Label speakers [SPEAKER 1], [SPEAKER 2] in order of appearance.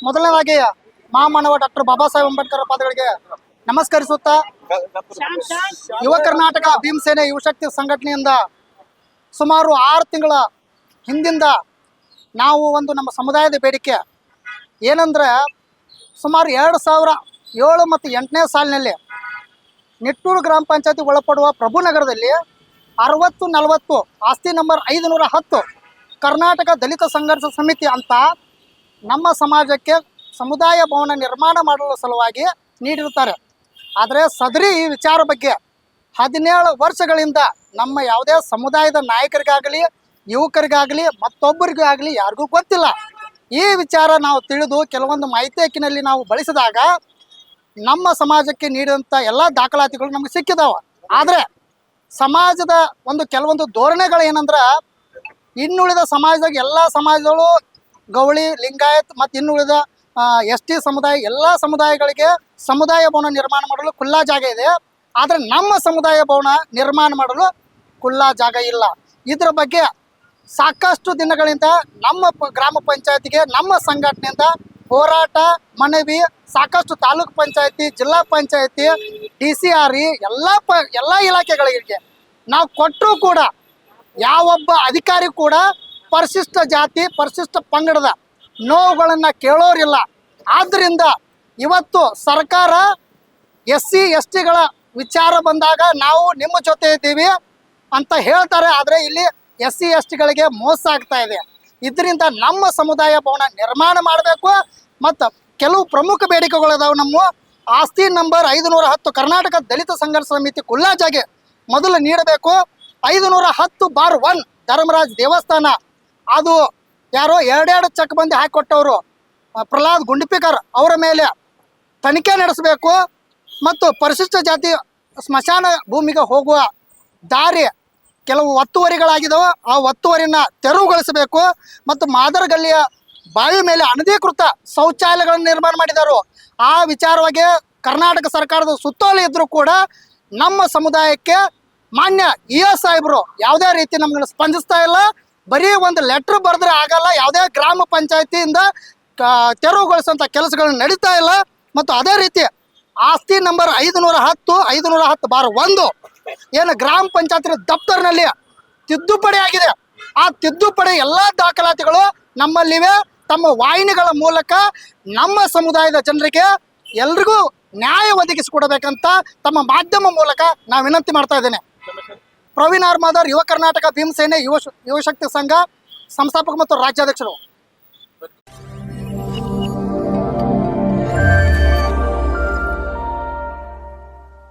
[SPEAKER 1] ಮೊದಲನೇದಾಗಿ ಮಹಾಮಾನವ ಡಾಕ್ಟರ್ ಬಾಬಾ ಸಾಹೇಬ್ ಅಂಬೇಡ್ಕರ್ ಪಾದಗಳಿಗೆ ನಮಸ್ಕರಿಸುತ್ತಾ ಯುವ ಕರ್ನಾಟಕ ಭೀಮಸೇನೆ ಯುವಶಕ್ತಿ ಸಂಘಟನೆಯಿಂದ ಸುಮಾರು 6 ತಿಂಗಳ ಹಿಂದಿಂದ ನಾವು ನಮ್ಮ ಸಮುದಾಯದ ಬೇಡಿಕೆ ಏನಂದ್ರೆ ಸುಮಾರು 2007 ಮತ್ತು 8ನೇ ಸಾಲಿನಲ್ಲಿ ನಿಟ್ಟೂರು ಗ್ರಾಮ ಪಂಚಾಯತಿ ಒಳಪಡುವ ಪ್ರಭುನಗರದಲ್ಲಿ 60-40 ಆಸ್ತಿ ನಂಬರ್ 510 ಕರ್ನಾಟಕ ದಲಿತ ಸಂಘರ್ಷ ಸಮಿತಿ ಅಂತ ನಮ್ಮ ಸಮಾಜಕ್ಕೆ ಸಮುದಾಯ ಭವನ ನಿರ್ಮಾಣ ಮಾಡಲು ಸಲುವಾಗಿ ನೀಡಿರುತ್ತಾರೆ. ಆದರೆ ಸದರಿ ಈ ವಿಚಾರ ಬಗ್ಗೆ 17 ವರ್ಷಗಳಿಂದ ನಮ್ಮ ಯಾವುದೇ ಸಮುದಾಯದ ನಾಯಕರಿಗಾಗಲಿ ಯುವಕರಿಗಾಗಲಿ ಮತ್ತೊಬ್ಬರಿಗಾಗಲಿ ಯಾರಿಗೂ ಗೊತ್ತಿಲ್ಲ. ಈ ವಿಚಾರ ನಾವು ತಿಳಿದು ಕೆಲವೊಂದು ಮಾಹಿತಿ ಹಕ್ಕಿನಲ್ಲಿ ನಾವು ಬಳಸಿದಾಗ ನಮ್ಮ ಸಮಾಜಕ್ಕೆ ನೀಡಿದಂಥ ಎಲ್ಲ ದಾಖಲಾತಿಗಳು ನಮಗೆ ಸಿಕ್ಕಿದಾವೆ. ಆದರೆ ಸಮಾಜದ ಕೆಲವೊಂದು ಧೋರಣೆಗಳು ಏನಂದ್ರೆ ಇನ್ನುಳಿದ ಸಮಾಜದಾಗ ಎಲ್ಲ ಸಮಾಜಗಳು ಗೌಳಿ ಲಿಂಗಾಯತ್ ಮತ್ತು ಇನ್ನುಳಿದ ST ಸಮುದಾಯ ಎಲ್ಲ ಸಮುದಾಯಗಳಿಗೆ ಸಮುದಾಯ ಭವನ ನಿರ್ಮಾಣ ಮಾಡಲು ಖುಲ್ಲಾ ಜಾಗ ಇದೆ. ಆದರೆ ನಮ್ಮ ಸಮುದಾಯ ಭವನ ನಿರ್ಮಾಣ ಮಾಡಲು ಖುಲ್ಲಾ ಜಾಗ ಇಲ್ಲ. ಇದರ ಬಗ್ಗೆ ಸಾಕಷ್ಟು ದಿನಗಳಿಂದ ನಮ್ಮ ಗ್ರಾಮ ಪಂಚಾಯತಿಗೆ ನಮ್ಮ ಸಂಘಟನೆಯಿಂದ ಹೋರಾಟ ಮನವಿ ಸಾಕಷ್ಟು ತಾಲೂಕು ಪಂಚಾಯತಿ ಜಿಲ್ಲಾ ಪಂಚಾಯತಿ DCRE ಎಲ್ಲ ಇಲಾಖೆಗಳಿಗೆ ನಾವು ಕೊಟ್ಟರೂ ಕೂಡ ಯಾವೊಬ್ಬ ಅಧಿಕಾರಿ ಕೂಡ ಪರಿಶಿಷ್ಟ ಜಾತಿ ಪರಿಶಿಷ್ಟ ಪಂಗಡದ ನೋವುಗಳನ್ನು ಕೇಳೋರಿಲ್ಲ. ಆದ್ದರಿಂದ ಇವತ್ತು ಸರ್ಕಾರ SC STಗಳ ವಿಚಾರ ಬಂದಾಗ ನಾವು ನಿಮ್ಮ ಜೊತೆ ಇದ್ದೀವಿ ಅಂತ ಹೇಳ್ತಾರೆ. ಆದರೆ ಇಲ್ಲಿ SC STಗಳಿಗೆ ಮೋಸ ಆಗ್ತಾ ಇದೆ. ಇದರಿಂದ ನಮ್ಮ ಸಮುದಾಯ ಭವನ ನಿರ್ಮಾಣ ಮಾಡಬೇಕು. ಮತ್ತು ಕೆಲವು ಪ್ರಮುಖ ಬೇಡಿಕೆಗಳಿದಾವೆ. ನಮ್ಮ ಆಸ್ತಿ ನಂಬರ್ 510 ಕರ್ನಾಟಕ ದಲಿತ ಸಂಘರ್ಷ ಸಮಿತಿ ಖುಲ್ಲಾ ಜಾಗೆ ಮೊದಲು ನೀಡಬೇಕು. 510/1 ಧರ್ಮರಾಜ್ ದೇವಸ್ಥಾನ ಅದು ಯಾರೋ 2 ಚೆಕ್ ಬಂದು ಹಾಕಿಕೊಟ್ಟವರು ಪ್ರಹ್ಲಾದ್ ಗುಂಡಿಪಿಕರ್ ಅವರ ಮೇಲೆ ತನಿಖೆ ನಡೆಸಬೇಕು. ಮತ್ತು ಪರಿಶಿಷ್ಟ ಜಾತಿ ಸ್ಮಶಾನ ಭೂಮಿಗೆ ಹೋಗುವ ದಾರಿ ಕೆಲವು ಒತ್ತುವರಿಗಳಾಗಿದ್ದಾವೆ, ಆ ಒತ್ತುವರಿನ ತೆರವುಗೊಳಿಸಬೇಕು. ಮತ್ತು ಮಾದರಗಲ್ಲಿಯ ಬಾವಿ ಮೇಲೆ ಅನಧಿಕೃತ ಶೌಚಾಲಯಗಳನ್ನು ನಿರ್ಮಾಣ ಮಾಡಿದರು. ಆ ವಿಚಾರವಾಗಿ ಕರ್ನಾಟಕ ಸರ್ಕಾರದ ಸುತ್ತೋಲೆ ಇದ್ದರೂ ಕೂಡ ನಮ್ಮ ಸಮುದಾಯಕ್ಕೆ ಮಾನ್ಯ EO ಸಾಹೇಬರು ಯಾವುದೇ ರೀತಿ ನಮ್ಮನ್ನು ಸ್ಪಂದಿಸ್ತಾ ಇಲ್ಲ. ಬರೀ ಒಂದು ಲೆಟ್ರ್ ಬರೆದ್ರೆ ಆಗಲ್ಲ, ಯಾವುದೇ ಗ್ರಾಮ ಪಂಚಾಯತಿಯಿಂದ ತೆರವುಗೊಳಿಸುವಂಥ ಕೆಲಸಗಳು ನಡೀತಾ ಇಲ್ಲ. ಮತ್ತು ಅದೇ ರೀತಿ ಆಸ್ತಿ ನಂಬರ್ 510/1 ಏನು ಗ್ರಾಮ ಪಂಚಾಯತ್ ದಫ್ತರ್ನಲ್ಲಿ ತಿದ್ದುಪಡಿ ಆಗಿದೆ. ಆ ತಿದ್ದುಪಡಿ ಎಲ್ಲ ದಾಖಲಾತಿಗಳು ನಮ್ಮಲ್ಲಿವೆ. ತಮ್ಮ ವಾಹಿನಿಗಳ ಮೂಲಕ ನಮ್ಮ ಸಮುದಾಯದ ಜನರಿಗೆ ಎಲ್ರಿಗೂ ನ್ಯಾಯ ಒದಗಿಸಿಕೊಡಬೇಕಂತ ತಮ್ಮ ಮಾಧ್ಯಮ ಮೂಲಕ ನಾವು ವಿನಂತಿ ಮಾಡ್ತಾ ಇದ್ದೇನೆ. ಪ್ರವೀಣ್ ಆರ್ ಮಾದರ್, ಯುವ ಕರ್ನಾಟಕ ಭೀಮಸೇನೆ ಯುವಶಕ್ತಿ ಸಂಘ ಸಂಸ್ಥಾಪಕ ಮತ್ತು ರಾಜ್ಯಾಧ್ಯಕ್ಷರು.